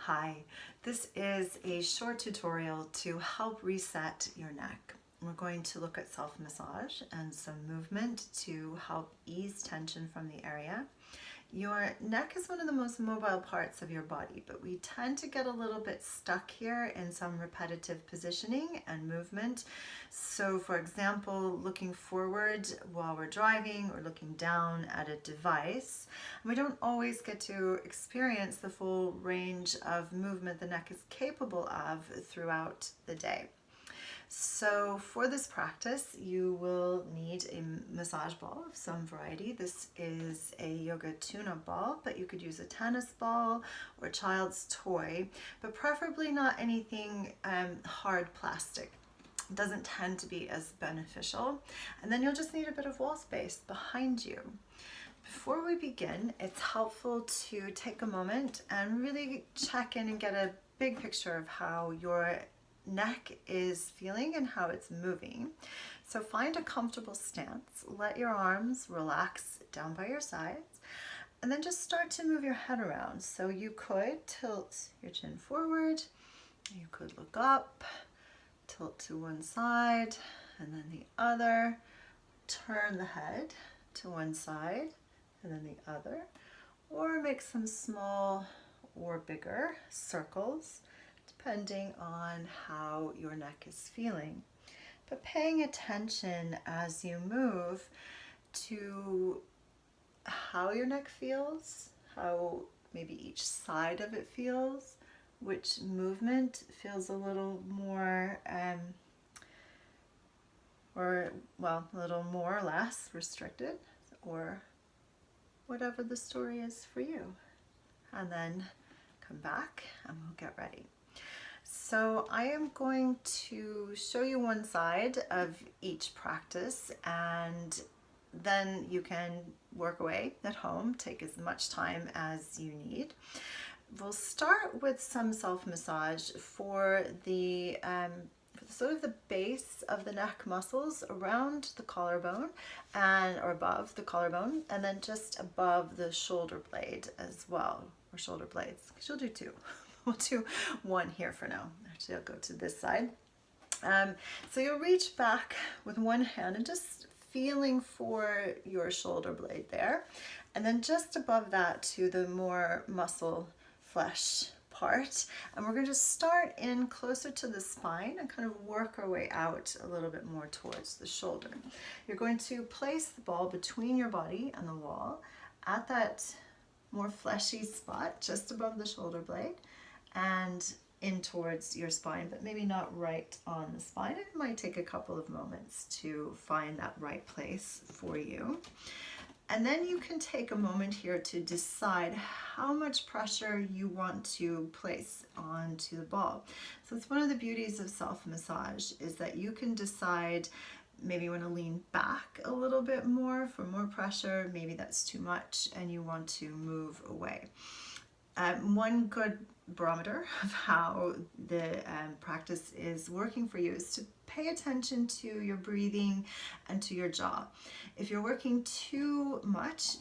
Hi, this is a short tutorial to help reset your neck. We're going to look at self-massage and some movement to help ease tension from the area. Your neck is one of the most mobile parts of your body, but we tend to get a little bit stuck here in some repetitive positioning and movement. So for example, looking forward while we're driving or looking down at a device, we don't always get to experience the full range of movement the neck is capable of throughout the day. So for this practice, you will need a massage ball of some variety. This is a yoga tune-up ball, but you could use a tennis ball or a child's toy, but preferably not anything hard plastic. It doesn't tend to be as beneficial. And then you'll just need a bit of wall space behind you. Before we begin, it's helpful to take a moment and really check in and get a big picture of how your neck is feeling and how it's moving. So find a comfortable stance, let your arms relax down by your sides, and then just start to move your head around. So you could tilt your chin forward, you could look up, tilt to one side and then the other, turn the head to one side and then the other, or make some small or bigger circles depending on how your neck is feeling. But paying attention as you move to how your neck feels, how maybe each side of it feels, which movement feels a little more a little more or less restricted, or whatever the story is for you. And then come back and we'll get ready. So I am going to show you one side of each practice, and then you can work away at home, take as much time as you need. We'll start with some self-massage for the sort of the base of the neck muscles around the collarbone or above the collarbone, and then just above the shoulder blade as well, or shoulder blades, because you'll do two. We'll do one here for now. Actually, I'll go to this side. So you'll reach back with one hand and just feeling for your shoulder blade there. And then just above that to the more muscle flesh part. And we're going to start in closer to the spine and kind of work our way out a little bit more towards the shoulder. You're going to place the ball between your body and the wall at that more fleshy spot just above the shoulder blade, and in towards your spine, but maybe not right on the spine. It might take a couple of moments to find that right place for you. And then you can take a moment here to decide how much pressure you want to place onto the ball. So it's one of the beauties of self-massage is that you can decide maybe you want to lean back a little bit more for more pressure, maybe that's too much and you want to move away. One good barometer of how the practice is working for you is to pay attention to your breathing and to your jaw. If you're working too much,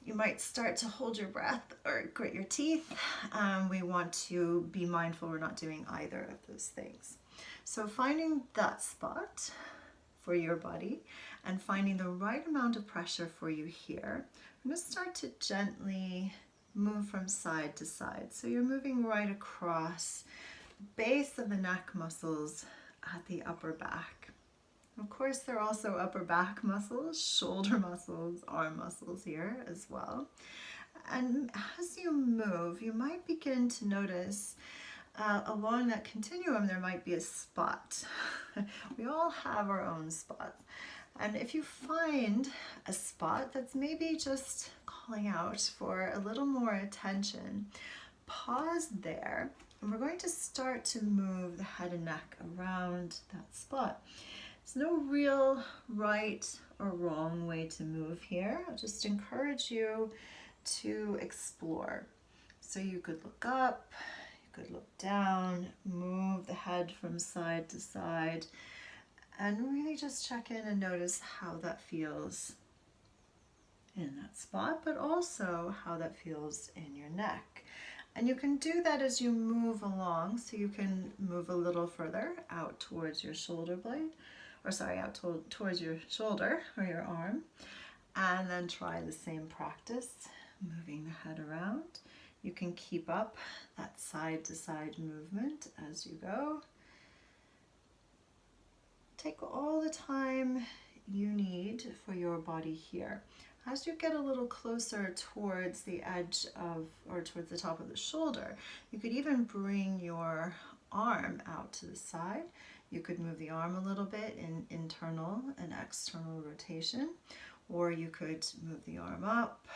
you might start to hold your breath or grit your teeth. We want to be mindful we're not doing either of those things. So finding that spot for your body and finding the right amount of pressure for you here, I'm going to start to gently move from side to side. So you're moving right across the base of the neck muscles at the upper back. Of course, there are also upper back muscles, shoulder muscles, arm muscles here as well. And as you move, you might begin to notice along that continuum there might be a spot. We all have our own spots. And if you find a spot that's maybe just calling out for a little more attention, pause there, and we're going to start to move the head and neck around that spot. There's no real right or wrong way to move here. I'll just encourage you to explore. So you could look up, you could look down, move the head from side to side, and really just check in and notice how that feels in that spot, but also how that feels in your neck. And you can do that as you move along, so you can move a little further out towards your shoulder blade, or sorry, out towards your shoulder or your arm, and then try the same practice, moving the head around. You can keep up that side to side movement as you go. Take all the time you need for your body here. As you get a little closer towards the edge of, or towards the top of the shoulder, you could even bring your arm out to the side. You could move the arm a little bit in internal and external rotation, or you could move the arm up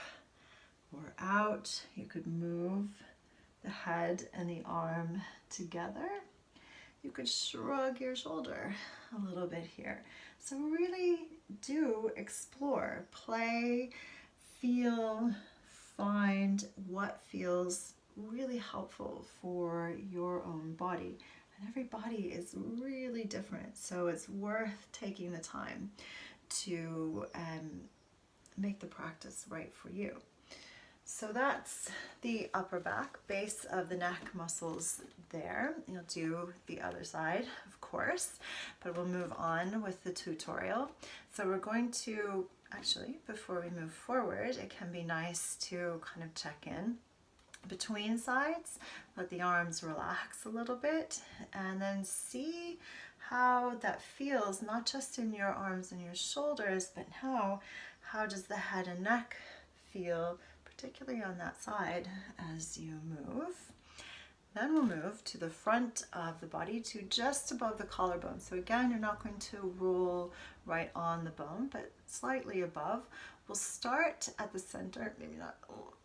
or out. You could move the head and the arm together. You could shrug your shoulder a little bit here. So really do explore, play, feel, find what feels really helpful for your own body. And every body is really different, so it's worth taking the time to make the practice right for you. So that's the upper back, base of the neck muscles there. You'll do the other side, of course, but we'll move on with the tutorial. So we're going to, actually, before we move forward, it can be nice to kind of check in between sides, let the arms relax a little bit, and then see how that feels, not just in your arms and your shoulders, but how does the head and neck feel, particularly on that side as you move. Then we'll move to the front of the body, to just above the collarbone. So again, you're not going to roll right on the bone, but slightly above. We'll start at the center, maybe not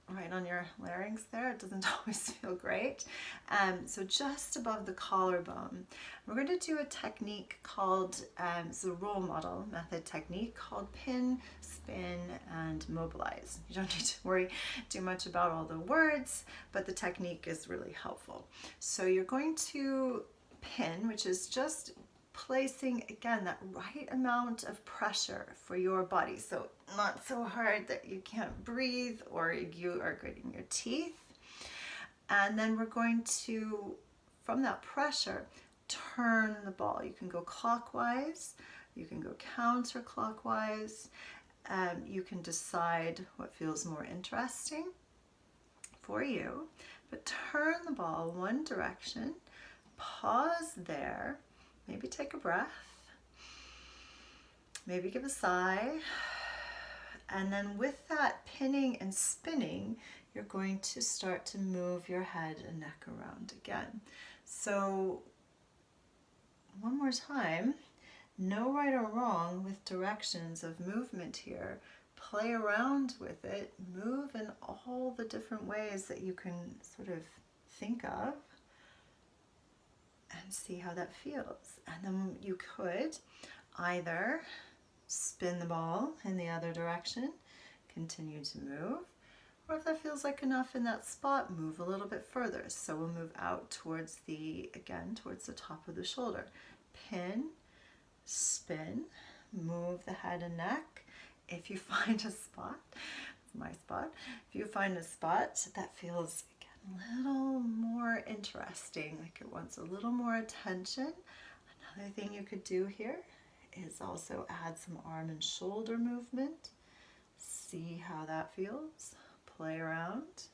right on your larynx there, it doesn't always feel great. So just above the collarbone. We're going to do a technique called, it's a role model method technique called pin, spin, and mobilize. You don't need to worry too much about all the words, but the technique is really helpful. So you're going to pin, which is just placing, again, that right amount of pressure for your body. So not so hard that you can't breathe or you are gritting your teeth. And then we're going to, from that pressure, turn the ball. You can go clockwise, you can go counterclockwise, you can decide what feels more interesting for you, but turn the ball one direction, pause there, maybe take a breath, maybe give a sigh, and then with that pinning and spinning, you're going to start to move your head and neck around again. So one more time, no right or wrong with directions of movement here. Play around with it, move in all the different ways that you can sort of think of, and see how that feels. And then you could either spin the ball in the other direction, continue to move, or if that feels like enough in that spot, move a little bit further. So we'll move out towards the, again, towards the top of the shoulder. Pin, spin, move the head and neck. If you find a spot, it's my spot, if you find a spot that feels a little more interesting, like it wants a little more attention, another thing you could do here is also add some arm and shoulder movement. See how that feels. Play around.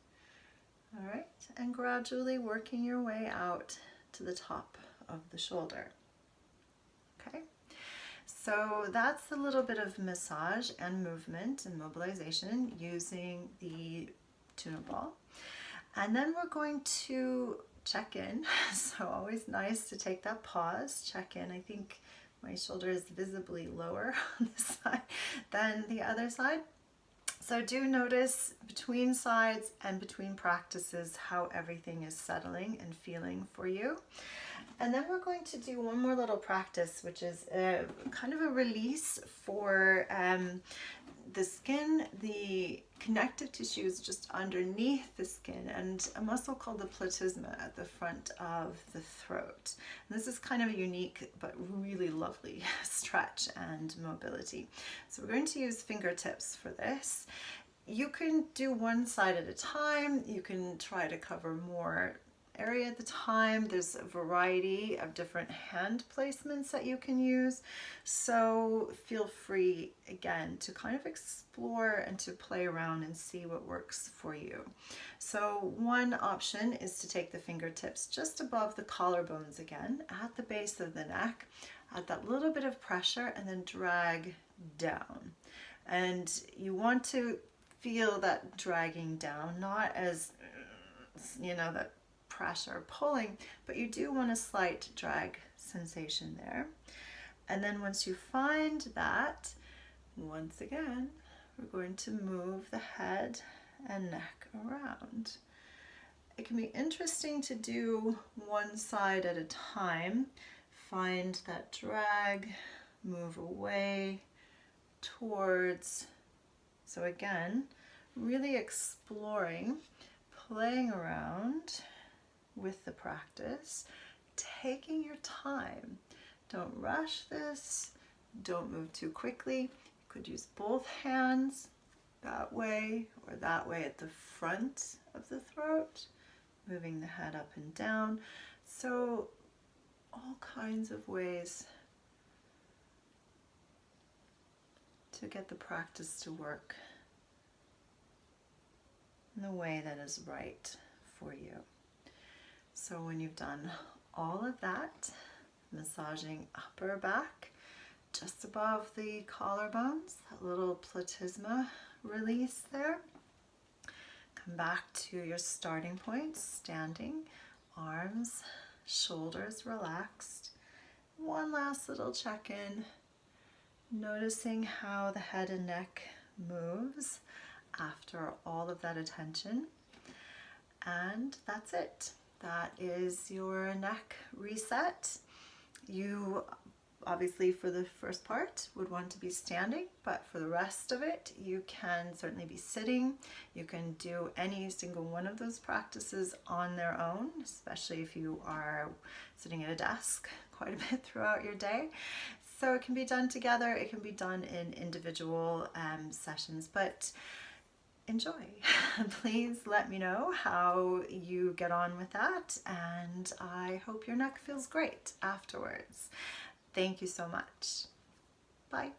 All right, and gradually working your way out to the top of the shoulder. Okay, so that's a little bit of massage and movement and mobilization using the tuna ball. And then we're going to check in. So always nice to take that pause, check in. I think my shoulder is visibly lower on this side than the other side. So do notice between sides and between practices how everything is settling and feeling for you. And then we're going to do one more little practice, which is kind of a release for the skin. The connective tissue is just underneath the skin, and a muscle called the platysma at the front of the throat. And this is kind of a unique but really lovely stretch and mobility. So we're going to use fingertips for this. you can do one side at a time. You can try to cover more area at the time. There's a variety of different hand placements that you can use. So feel free again to kind of explore and to play around and see what works for you. So one option is to take the fingertips just above the collarbones again at the base of the neck, add that little bit of pressure and then drag down. And you want to feel that dragging down, not as, that pressure pulling, but you do want a slight drag sensation there. And then once you find that, once again, we're going to move the head and neck around. It can be interesting to do one side at a time. Find that drag, move away, towards. So again, really exploring, playing around with the practice, taking your time. Don't rush this, don't move too quickly. You could use both hands that way or that way at the front of the throat, moving the head up and down. So all kinds of ways to get the practice to work in the way that is right for you. So when you've done all of that, massaging upper back, just above the collarbones, that little platysma release there, come back to your starting point, standing, arms, shoulders relaxed. One last little check-in, noticing how the head and neck moves after all of that attention. And that's it. That is your neck reset. You obviously for the first part would want to be standing, but for the rest of it you can certainly be sitting. You can do any single one of those practices on their own, especially if you are sitting at a desk quite a bit throughout your day. So it can be done together, it can be done in individual sessions, but enjoy. Please let me know how you get on with that, and I hope your neck feels great afterwards. Thank you so much. Bye.